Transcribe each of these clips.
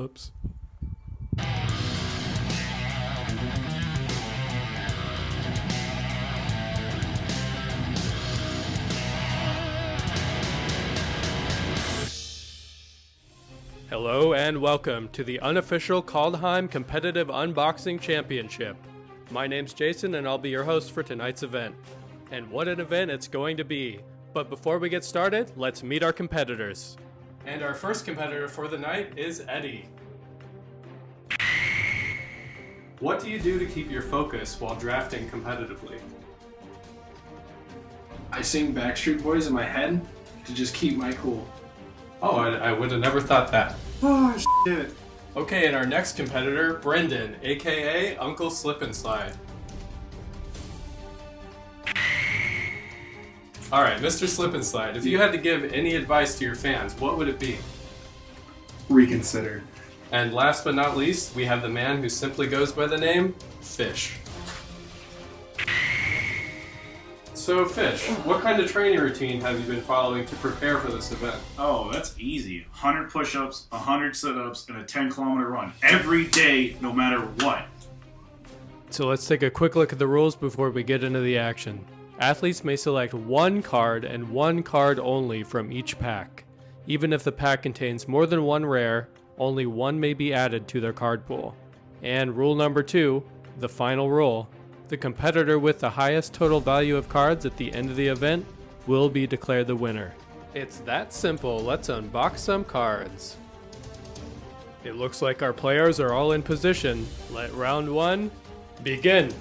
Oops. Hello and welcome to the unofficial Kaldheim Competitive Unboxing Championship. My name's Jason and I'll be your host for tonight's event. And what an event it's going to be. But before we get started, let's meet our competitors. And our first competitor for the night is Eddie. What do you do to keep your focus while drafting competitively? I sing Backstreet Boys in my head to just keep my cool. Oh, I would have never thought that. Oh, shit. Okay, and our next competitor, Brendan, aka Uncle Slip and Slide. Alright, Mr. Slip and Slide, if you had to give any advice to your fans, what would it be? Reconsider. And last but not least, we have the man who simply goes by the name Fish. So Fish, what kind of training routine have you been following to prepare for this event? Oh, that's easy. 100 push-ups, 100 sit-ups, and a 10-kilometer run. Every day, no matter what. So let's take a quick look at the rules before we get into the action. Athletes may select one card and one card only from each pack. Even if the pack contains more than one rare, only one may be added to their card pool. And rule number 2, the final rule. The competitor with the highest total value of cards at the end of the event will be declared the winner. It's that simple. Let's unbox some cards. It looks like our players are all in position. Let round 1 begin.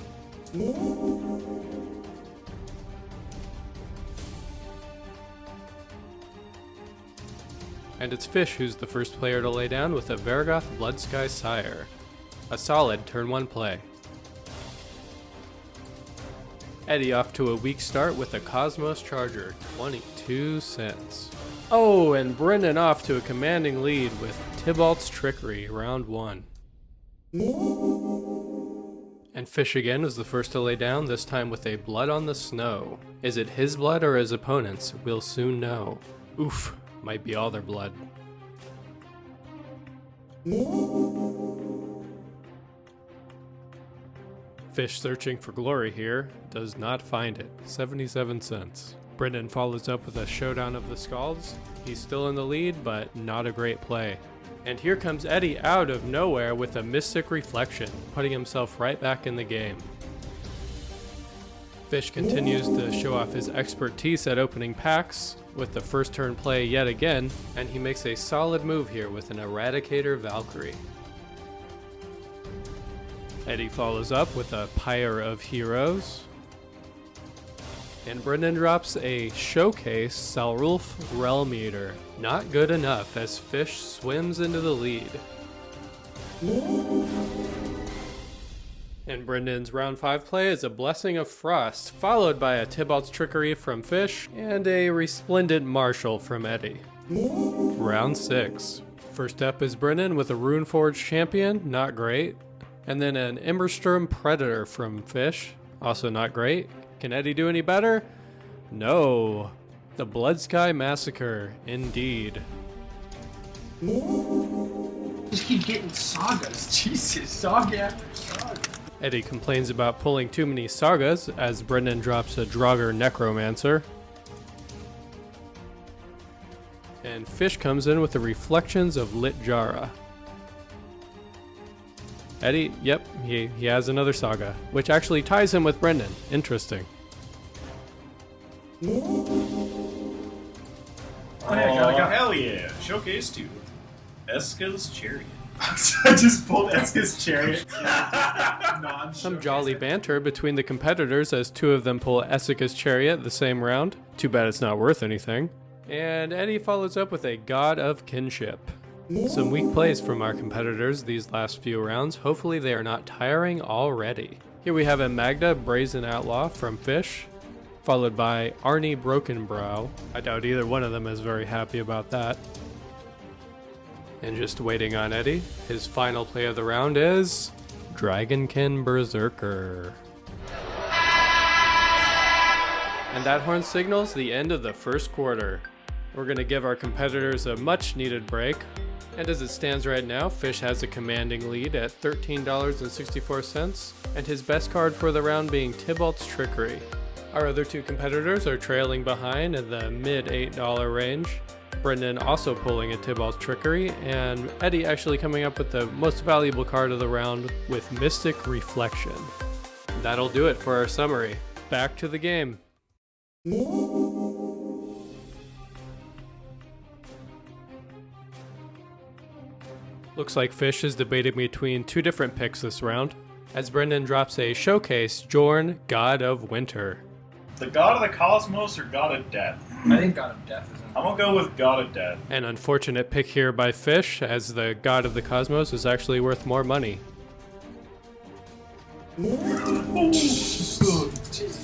And it's Fish who's the first player to lay down with a Vargoth Bloodsky Sire. A solid turn 1 play. Eddie off to a weak start with a Cosmos Charger, 22 cents. Oh, and Brendan off to a commanding lead with Tybalt's Trickery, round 1. And Fish again was the first to lay down, this time with a Blood on the Snow. Is it his blood or his opponent's? We'll soon know. Oof, might be all their blood. Fish searching for glory here, does not find it, 77 cents. Brendan follows up with a Showdown of the Skalds. He's still in the lead, but not a great play. And here comes Eddie out of nowhere with a Mystic Reflection, putting himself right back in the game. Fish continues to show off his expertise at opening packs, with the first turn play yet again, and he makes a solid move here with an Eradicator Valkyrie. Eddie follows up with a Pyre of Heroes. And Brendan drops a Showcase Salrulf Realm Eater. Not good enough as Fish swims into the lead. And Brendan's round 5 play is a Blessing of Frost, followed by a Tybalt's Trickery from Fish and a Resplendent Marshal from Eddie. Round 6. First up is Brendan with a Runeforged Champion, not great. And then an Immersturm Predator from Fish, also not great. Can Eddie do any better? No. The Bloodsky Massacre, indeed. Just keep getting sagas. Jesus, saga after saga. Eddie complains about pulling too many sagas as Brendan drops a Draugr Necromancer. And Fish comes in with the Reflections of Lit Jara. Eddie, yep, he has another saga, which actually ties him with Brendan. Interesting. Oh, hell yeah. Showcase 2. Eska's Chariot. I just pulled Eska's Chariot. Some jolly banter between the competitors as two of them pull Eska's Chariot the same round. Too bad it's not worth anything. And Eddie follows up with a God of Kinship. Some weak plays from our competitors these last few rounds. Hopefully they are not tiring already. Here we have a Magda Brazen Outlaw from Fish, followed by Arnie Brokenbrow. I doubt either one of them is very happy about that. And just waiting on Eddie, his final play of the round is Dragonkin Berserker. And that horn signals the end of the first quarter. We're going to give our competitors a much needed break. And as it stands right now, Fish has a commanding lead at $13.64, and his best card for the round being Tybalt's Trickery. Our other two competitors are trailing behind in the mid $8 range. Brendan also pulling a Tybalt's Trickery, and Eddie actually coming up with the most valuable card of the round with Mystic Reflection. That'll do it for our summary. Back to the game. Looks like Fish is debating between two different picks this round, as Brendan drops a Showcase Jorn, God of Winter. The God of the Cosmos or God of Death? I think God of Death is in. I'm gonna go with God of Death. An unfortunate pick here by Fish, as the God of the Cosmos is actually worth more money. Jesus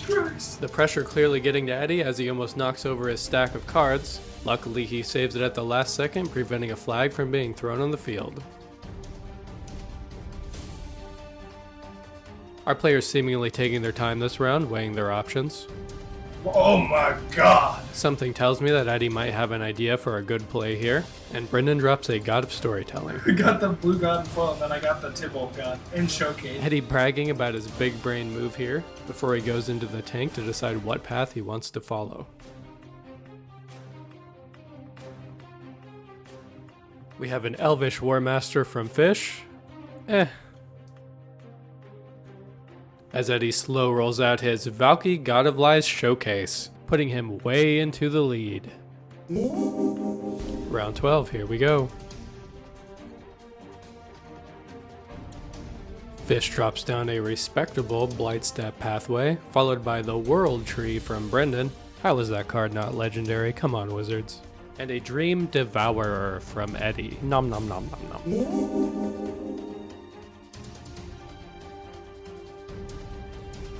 Christ. The pressure clearly getting to Eddie as he almost knocks over his stack of cards. Luckily, he saves it at the last second, preventing a flag from being thrown on the field. Our players seemingly taking their time this round, weighing their options. Oh my God! Something tells me that Eddie might have an idea for a good play here, and Brendan drops a God of Storytelling. We got the blue god in full, and then I got the Tybalt god in Showcase. Eddie bragging about his big brain move here before he goes into the tank to decide what path he wants to follow. We have an Elvish Warmaster from Fish. As Eddie slow rolls out his Valky God of Lies Showcase, putting him way into the lead. Round 12, here we go. Fish drops down a respectable Blightstep Pathway, followed by the World Tree from Brendan. How is that card not legendary? Come on, Wizards. And a Dream Devourer from Eddie. Nom nom nom nom nom.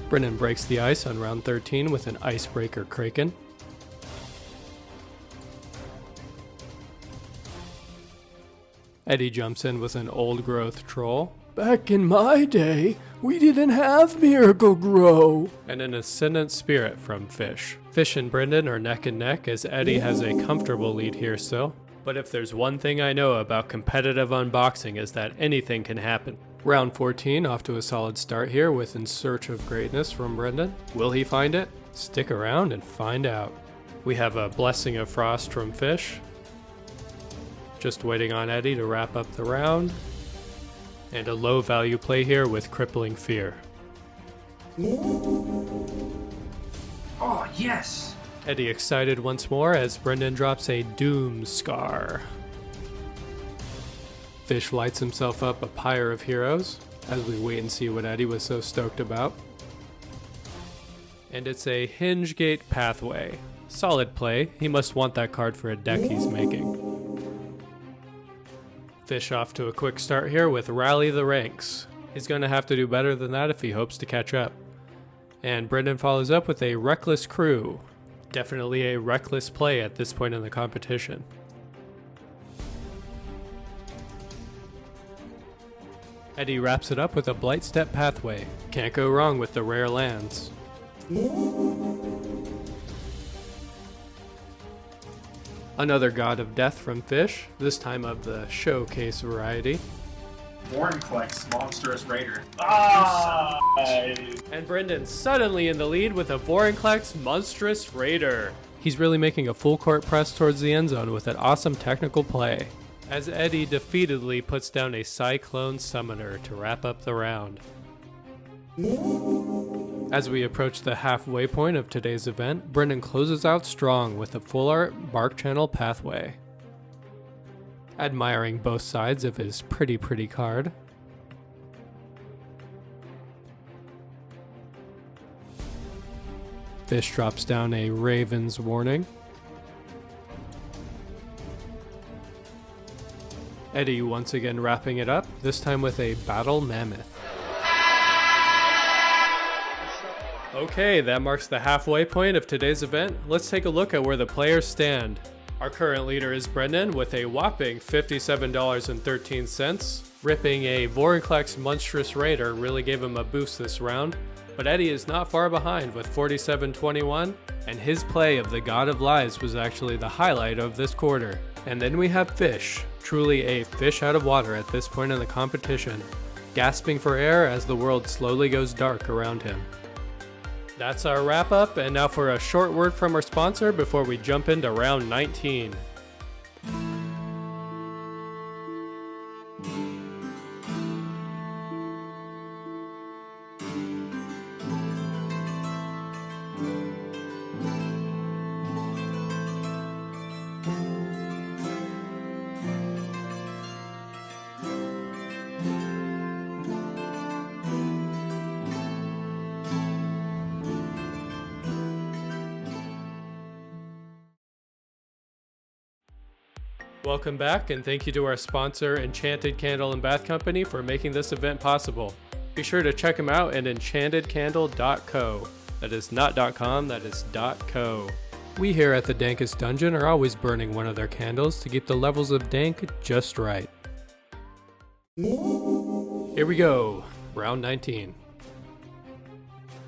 Brennan breaks the ice on round 13 with an Icebreaker Kraken. Eddie jumps in with an Old Growth Troll. Back in my day, we didn't have Miracle Grow. And an Ascendant Spirit from Fish. Fish and Brendan are neck and neck as Eddie has a comfortable lead here still. But if there's one thing I know about competitive unboxing is that anything can happen. Round 14 off to a solid start here with In Search of Greatness from Brendan. Will he find it? Stick around and find out. We have a Blessing of Frost from Fish. Just waiting on Eddie to wrap up the round. And a low value play here with Crippling Fear. Oh, yes! Eddie excited once more as Brendan drops a Doom Scar. Fish lights himself up a Pyre of Heroes as we wait and see what Eddie was so stoked about. And it's a Hingegate Pathway. Solid play, he must want that card for a deck he's making. Fish off to a quick start here with Rally the Ranks. He's going to have to do better than that if he hopes to catch up. And Brendan follows up with a Reckless Crew. Definitely a reckless play at this point in the competition. Eddie wraps it up with a Blightstep Pathway. Can't go wrong with the rare lands. Another God of Death from Fish, this time of the Showcase variety. Vorinclex, Monstrous Raider. And Brendan suddenly in the lead with a Vorinclex Monstrous Raider. He's really making a full court press towards the end zone with an awesome technical play, as Eddie defeatedly puts down a Cyclone Summoner to wrap up the round. As we approach the halfway point of today's event, Brendan closes out strong with a full art Bark Channel Pathway. Admiring both sides of his pretty card. Fish drops down a Raven's Warning. Eddie once again wrapping it up, this time with a Battle Mammoth. Okay, that marks the halfway point of today's event. Let's take a look at where the players stand. Our current leader is Brendan with a whopping $57.13. Ripping a Vorinclex Monstrous Raider really gave him a boost this round, but Eddie is not far behind with $47.21, and his play of the God of Lies was actually the highlight of this quarter. And then we have Fish, truly a fish out of water at this point in the competition, gasping for air as the world slowly goes dark around him. That's our wrap up, and now for a short word from our sponsor before we jump into round 19. Welcome back, and thank you to our sponsor, Enchanted Candle and Bath Company, for making this event possible. Be sure to check them out at enchantedcandle.co. That is not .com, that is .co. We here at the Dankest Dungeon are always burning one of their candles to keep the levels of dank just right. Here we go, round 19.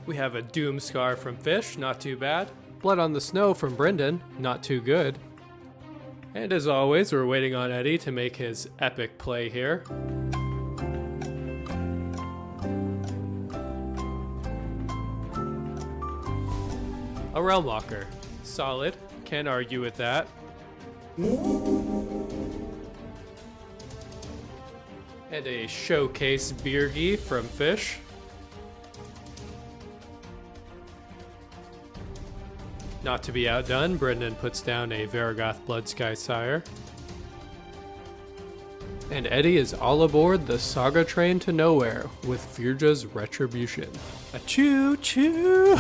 We have a Doom Scar from Fish, not too bad. Blood on the Snow from Brendan, not too good. And as always, we're waiting on Eddie to make his epic play here. A Realm Walker. Solid. Can't argue with that. And a Showcase Beergy from Fish. Not to be outdone, Brendan puts down a Vargoth Bloodsky Sire. And Eddie is all aboard the Saga train to nowhere with Firja's Retribution. A choo-choo!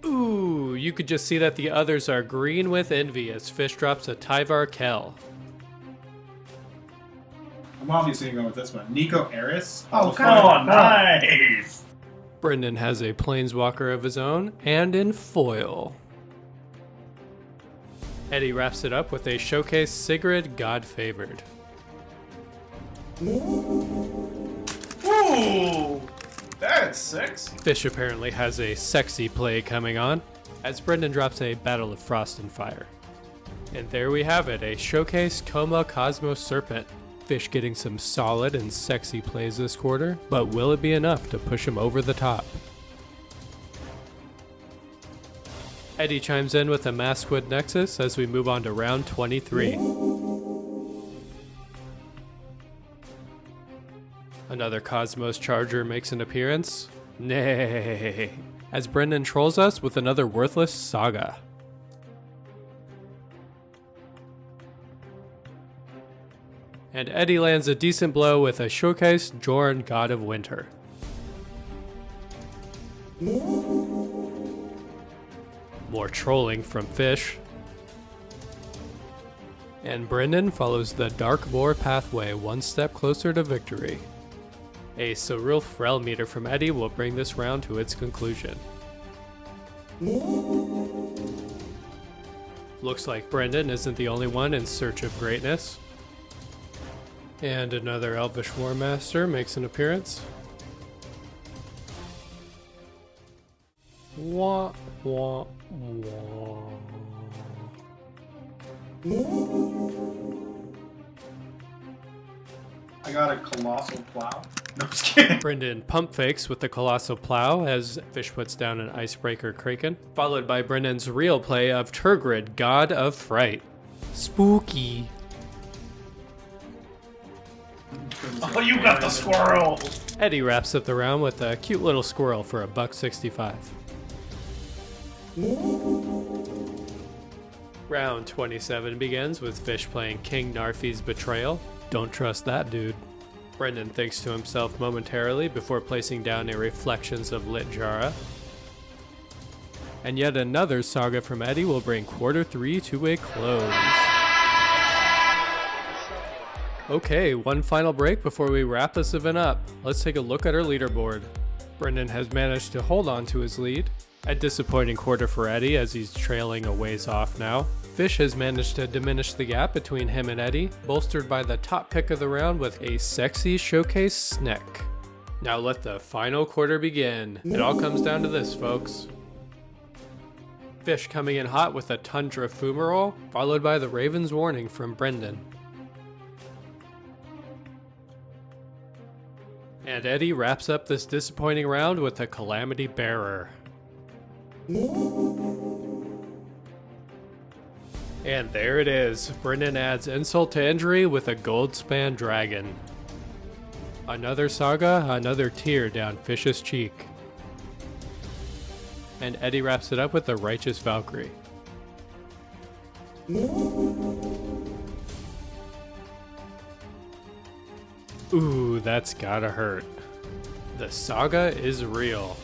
Ooh, you could just see that the others are green with envy as Fish drops a Tyvar Kell. I'm obviously going with this one. Nico Eris. Oh, come on, nice! Brendan has a Planeswalker of his own and in foil. Eddie wraps it up with a Showcase Sigrid God Favored. Ooh! That's 6. Fish apparently has a sexy play coming on, as Brendan drops a Battle of Frost and Fire. And there we have it, a Showcase Coma Cosmos Serpent. Fish getting some solid and sexy plays this quarter, but will it be enough to push him over the top? Eddie chimes in with a Maskwood Nexus as we move on to round 23. Another Cosmos Charger makes an appearance. Nay, as Brendan trolls us with another worthless Saga. And Eddie lands a decent blow with a Showcase Jorn God of Winter. More trolling from Fish. And Brendan follows the Dark Boar pathway one step closer to victory. A Surreal Frel meter from Eddie will bring this round to its conclusion. Looks like Brendan isn't the only one in search of greatness. And another Elvish War Master makes an appearance. Wah, wah, wah. I got a Colossal Plow. No, I'm just kidding. Brendan pump fakes with the Colossal Plow as Fish puts down an Icebreaker Kraken, followed by Brendan's real play of Turgrid, God of Fright. Spooky. Oh, you got the squirrel! Eddie wraps up the round with a cute little squirrel for $1.65. Round 27 begins with Fish playing King Narfi's Betrayal. Don't trust that dude. Brendan thinks to himself momentarily before placing down a Reflections of Lit Jara. And yet another Saga from Eddie will bring quarter 3 to a close. Okay, one final break before we wrap this event up. Let's take a look at our leaderboard. Brendan has managed to hold on to his lead. A disappointing quarter for Eddie as he's trailing a ways off now. Fish has managed to diminish the gap between him and Eddie, bolstered by the top pick of the round with a sexy Showcase Sneck. Now let the final quarter begin. It all comes down to this, folks. Fish coming in hot with a Tundra Fumarole, followed by the Raven's Warning from Brendan. And Eddie wraps up this disappointing round with a Calamity Bearer. And there it is. Brendan adds insult to injury with a Goldspan Dragon. Another saga, another tear down Fish's cheek. And Eddie wraps it up with the Righteous Valkyrie. Ooh, that's gotta hurt. The saga is real.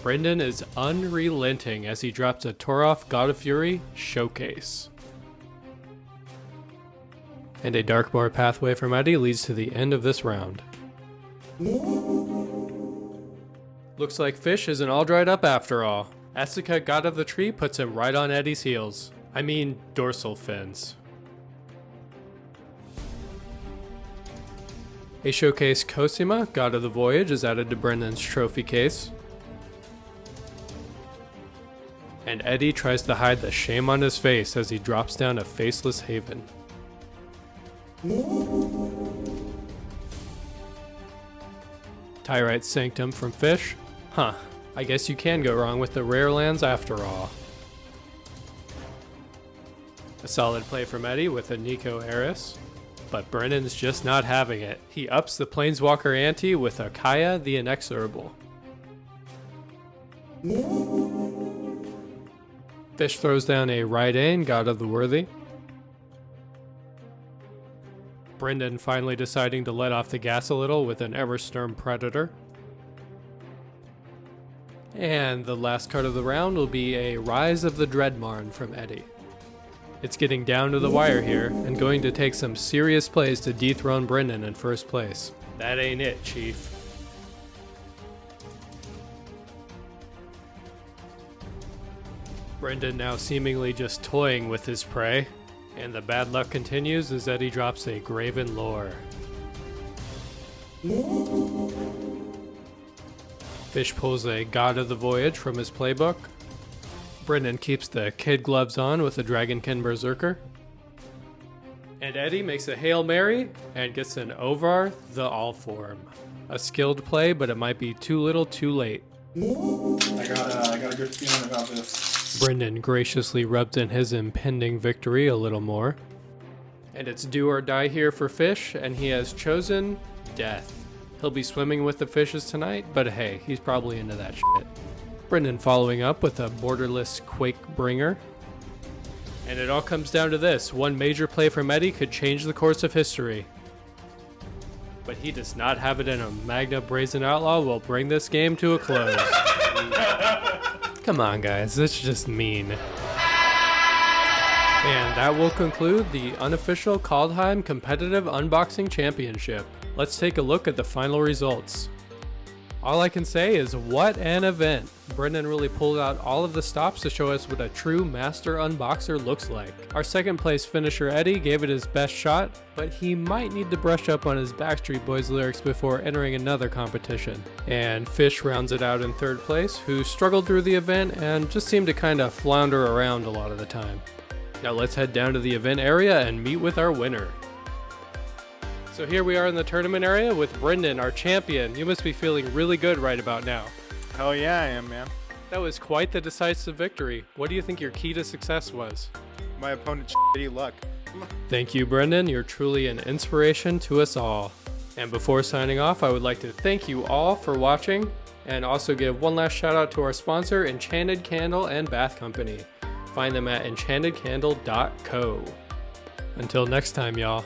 Brendan is unrelenting as he drops a Torolf God of Fury Showcase. And a Darkmoor pathway from Eddie leads to the end of this round. Looks like Fish isn't all dried up after all. Essica God of the Tree puts him right on Eddie's heels. I mean, dorsal fins. A Showcase Cosima, God of the Voyage, is added to Brendan's trophy case. And Eddie tries to hide the shame on his face as he drops down a Faceless Haven. Tyrite Sanctum from Fish. Huh, I guess you can go wrong with the rare lands after all. A solid play from Eddie with a Nico Eris. But Brendan's just not having it. He ups the Planeswalker ante with a Kaya the Inexorable. Fish throws down a Raidain, God of the Worthy. Brendan finally deciding to let off the gas a little with an Everstorm Predator. And the last card of the round will be a Rise of the Dreadmarn from Eddie. It's getting down to the wire here, and going to take some serious plays to dethrone Brendan in first place. That ain't it, Chief. Brendan now seemingly just toying with his prey, and the bad luck continues as Eddie drops a Graven Lore. Fish pulls a God of the Voyage from his playbook. Brendan keeps the kid gloves on with a Dragonkin Berserker. And Eddie makes a Hail Mary and gets an Ovar the Allform. A skilled play, but it might be too little too late. I got a good feeling about this. Brendan graciously rubs in his impending victory a little more. And it's do or die here for Fish, and he has chosen death. He'll be swimming with the fishes tonight, but hey, he's probably into that shit. Brendan following up with a borderless Quake Bringer. And it all comes down to this. One major play from Eddie could change the course of history. But he does not have it in him. Magna Brazen Outlaw will bring this game to a close. Come on, guys. That's just mean. And that will conclude the unofficial Kaldheim Competitive Unboxing Championship. Let's take a look at the final results. All I can say is what an event. Brendan really pulled out all of the stops to show us what a true master unboxer looks like. Our second place finisher Eddie gave it his best shot, but he might need to brush up on his Backstreet Boys lyrics before entering another competition. And Fish rounds it out in third place, who struggled through the event and just seemed to kind of flounder around a lot of the time. Now let's head down to the event area and meet with our winner. So here we are in the tournament area with Brendan, our champion. You must be feeling really good right about now. Hell yeah, I am, man. That was quite the decisive victory. What do you think your key to success was? My opponent's shitty luck. Thank you, Brendan. You're truly an inspiration to us all. And before signing off, I would like to thank you all for watching and also give one last shout out to our sponsor, Enchanted Candle and Bath Company. Find them at enchantedcandle.co. Until next time, y'all.